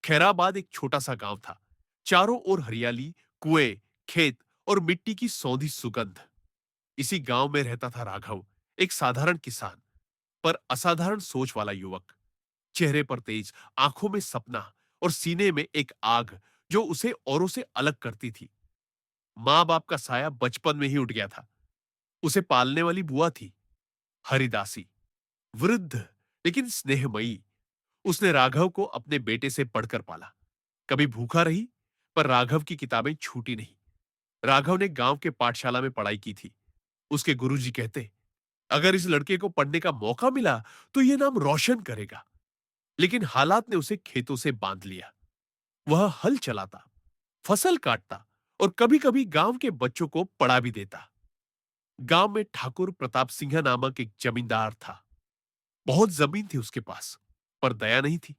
खैराबाद एक छोटा सा गांव था। चारों ओर हरियाली, कुएं, खेत और मिट्टी की सौंधी सुगंध। इसी गांव में रहता था राघव, एक साधारण किसान पर असाधारण सोच वाला युवक। चेहरे पर तेज, आंखों में सपना और सीने में एक आग जो उसे औरों से अलग करती थी। माँ बाप का साया बचपन में ही उठ गया था। उसे पालने वाली बुआ थी, हरिदासी, वृद्ध लेकिन स्नेहमयी। उसने राघव को अपने बेटे से पढ़कर पाला। कभी भूखा रही, पर राघव की किताबें छूटी नहीं। राघव ने गांव के पाठशाला में पढ़ाई की थी। उसके गुरुजी कहते, अगर इस लड़के को पढ़ने का मौका मिला तो यह नाम रोशन करेगा। लेकिन हालात ने उसे खेतों से बांध लिया। वह हल चलाता, फसल काटता और कभी-कभी गांव के बच्चों को पढ़ा भी देता। गांव में ठाकुर प्रताप सिंह नामक एक जमींदार था। बहुत जमीन थी उसके पास, पर दया नहीं थी।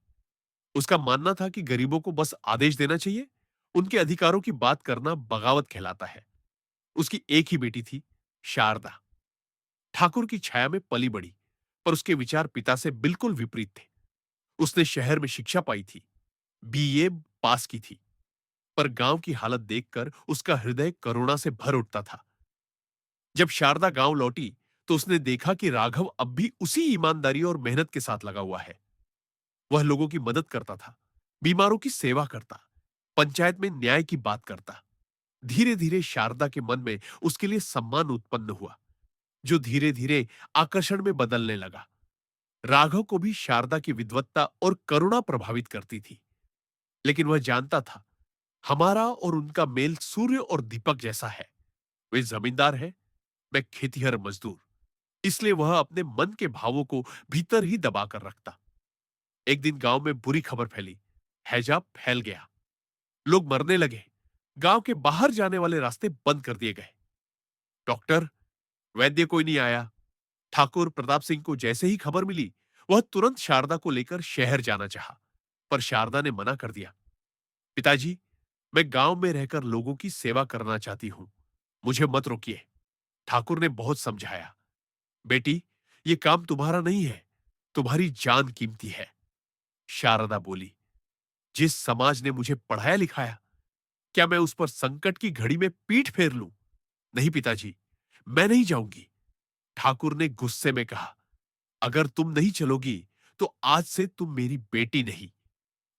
उसका मानना था कि गरीबों को बस आदेश देना चाहिए, उनके अधिकारों की बात करना बगावत कहलाता है। उसकी एक ही बेटी थी, शारदा। ठाकुर की छाया में पली बड़ी, पर उसके विचार पिता से बिल्कुल विपरीत थे। उसने शहर में शिक्षा पाई थी, बीए पास की थी, पर गांव की हालत देखकर उसका हृदय करुणा से भर उठता था। जब शारदा गांव लौटी, तो उसने देखा कि राघव अब भी उसी ईमानदारी और मेहनत के साथ लगा हुआ है। वह लोगों की मदद करता था, बीमारों की सेवा करता, पंचायत में न्याय की बात करता। धीरे धीरे शारदा के मन में उसके लिए सम्मान उत्पन्न हुआ, जो धीरे धीरे आकर्षण में बदलने लगा। राघव को भी शारदा की विद्वत्ता और करुणा प्रभावित करती थी। लेकिन वह जानता था, हमारा और उनका मेल सूर्य और दीपक जैसा है। वे जमींदार है, मैं खेतीहर मजदूर। इसलिए वह अपने मन के भावों को भीतर ही दबा कर रखता। एक दिन गांव में बुरी खबर फैली। हैजा फैल गया, लोग मरने लगे। गांव के बाहर जाने वाले रास्ते बंद कर दिए गए। डॉक्टर, वैद्य कोई नहीं आया। ठाकुर प्रताप सिंह को जैसे ही खबर मिली, वह तुरंत शारदा को लेकर शहर जाना चाहा, पर शारदा ने मना कर दिया। पिताजी, मैं गांव में रहकर लोगों की सेवा करना चाहती हूं, मुझे मत रोकिए। ठाकुर ने बहुत समझाया। बेटी, ये काम तुम्हारा नहीं है, तुम्हारी जान कीमती है। शारदा बोली, जिस समाज ने मुझे पढ़ाया लिखाया, क्या मैं उस पर संकट की घड़ी में पीठ फेर लूं? नहीं पिताजी, मैं नहीं जाऊंगी। ठाकुर ने गुस्से में कहा, अगर तुम नहीं चलोगी तो आज से तुम मेरी बेटी नहीं।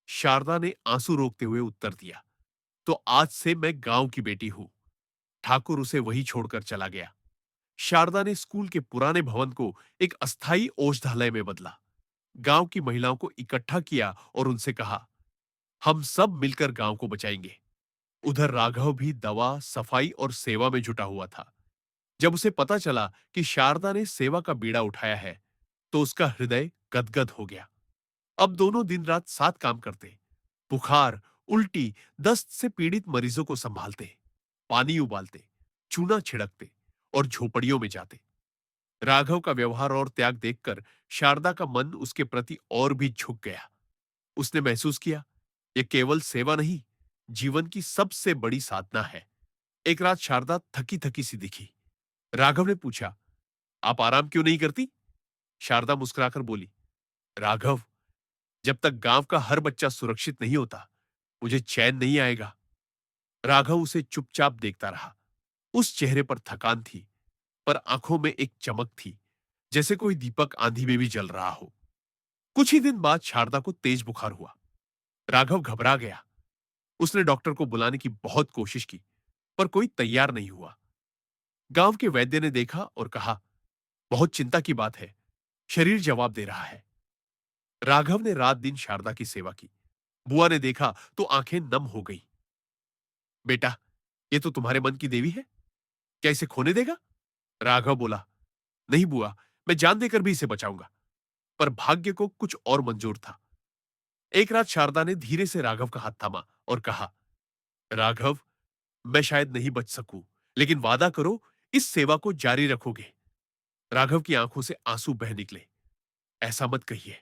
शारदा ने आंसू रोकते हुए उत्तर दिया, तो आज से मैं गांव की बेटी हूं। ठाकुर उसे वहीं छोड़कर चला गया। शारदा ने स्कूल के पुराने भवन को एक अस्थायी औषधालय में बदला। गांव की महिलाओं को इकट्ठा किया और उनसे कहा, हम सब मिलकर गांव को बचाएंगे। उधर राघव भी दवा, सफाई और सेवा में जुटा हुआ था। जब उसे पता चला कि शारदा ने सेवा का बीड़ा उठाया है, तो उसका हृदय गदगद हो गया। अब दोनों दिन रात साथ काम करते, बुखार, उल्टी, दस्त से पीड़ित मरीजों को संभालते, पानी उबालते, चूना छिड़कते और झोपड़ियों में जाते। राघव का व्यवहार और त्याग देखकर शारदा का मन उसके प्रति और भी झुक गया। उसने महसूस किया, यह केवल सेवा नहीं, जीवन की सबसे बड़ी साधना है। एक रात शारदा थकी थकी सी दिखी। राघव ने पूछा, आप आराम क्यों नहीं करती? शारदा मुस्कुराकर बोली, राघव, जब तक गांव का हर बच्चा सुरक्षित नहीं होता, मुझे चैन नहीं आएगा। राघव उसे चुपचाप देखता रहा। उस चेहरे पर थकान थी, पर आंखों में एक चमक थी, जैसे कोई दीपक आंधी में भी जल रहा हो। कुछ ही दिन बाद शारदा को तेज बुखार हुआ। राघव घबरा गया। उसने डॉक्टर को बुलाने की बहुत कोशिश की, पर कोई तैयार नहीं हुआ। गांव के वैद्य ने देखा और कहा, बहुत चिंता की बात है, शरीर जवाब दे रहा है। राघव ने रात दिन शारदा की सेवा की। बुआ ने देखा तो आंखें नम हो गई। बेटा, ये तो तुम्हारे मन की देवी है, क्या इसे खोने देगा? राघव बोला, नहीं बुआ, मैं जान देकर भी इसे बचाऊंगा। पर भाग्य को कुछ और मंजूर था। एक रात शारदा ने धीरे से राघव का हाथ थामा और कहा, राघव, मैं शायद नहीं बच सकूं, लेकिन वादा करो, इस सेवा को जारी रखोगे। राघव की आंखों से आंसू बह निकले। ऐसा मत कहिए,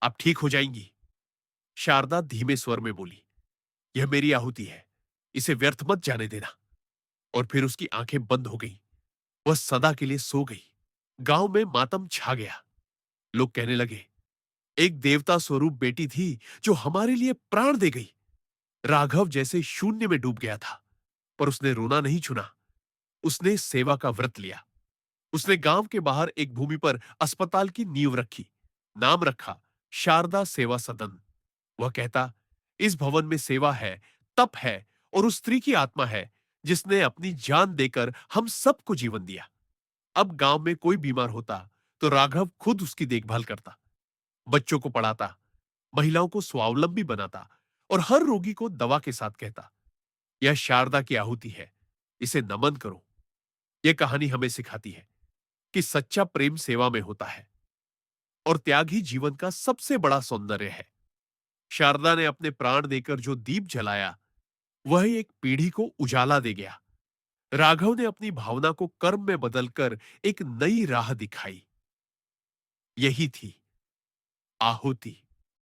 आप ठीक हो जाएंगी। शारदा धीमे स्वर में बोली, यह मेरी आहुति है, इसे व्यर्थ मत जाने देना। और फिर उसकी आंखें बंद हो गईं। वह सदा के लिए सो गई। गांव में मातम छा गया। लोग कहने लगे, एक देवता स्वरूप बेटी थी जो हमारे लिए प्राण दे गई। राघव जैसे शून्य में डूब गया था, पर उसने रोना नहीं चुना। उसने सेवा का व्रत लिया। उसने गांव के बाहर एक भूमि पर अस्पताल की नींव रखी। नाम रखा शारदा सेवा सदन। वह कहता, इस भवन में सेवा है, तप है और उस स्त्री की आत्मा है जिसने अपनी जान देकर हम सबको जीवन दिया। अब गांव में कोई बीमार होता तो राघव खुद उसकी देखभाल करता, बच्चों को पढ़ाता, महिलाओं को स्वावलंबी बनाता और हर रोगी को दवा के साथ कहता, यह शारदा की आहुति है, इसे नमन करो। यह कहानी हमें सिखाती है कि सच्चा प्रेम सेवा में होता है और त्याग ही जीवन का सबसे बड़ा सौंदर्य है। शारदा ने अपने प्राण देकर जो दीप जलाया, वह एक पीढ़ी को उजाला दे गया। राघव ने अपनी भावना को कर्म में बदलकर एक नई राह दिखाई। यही थी आहुति।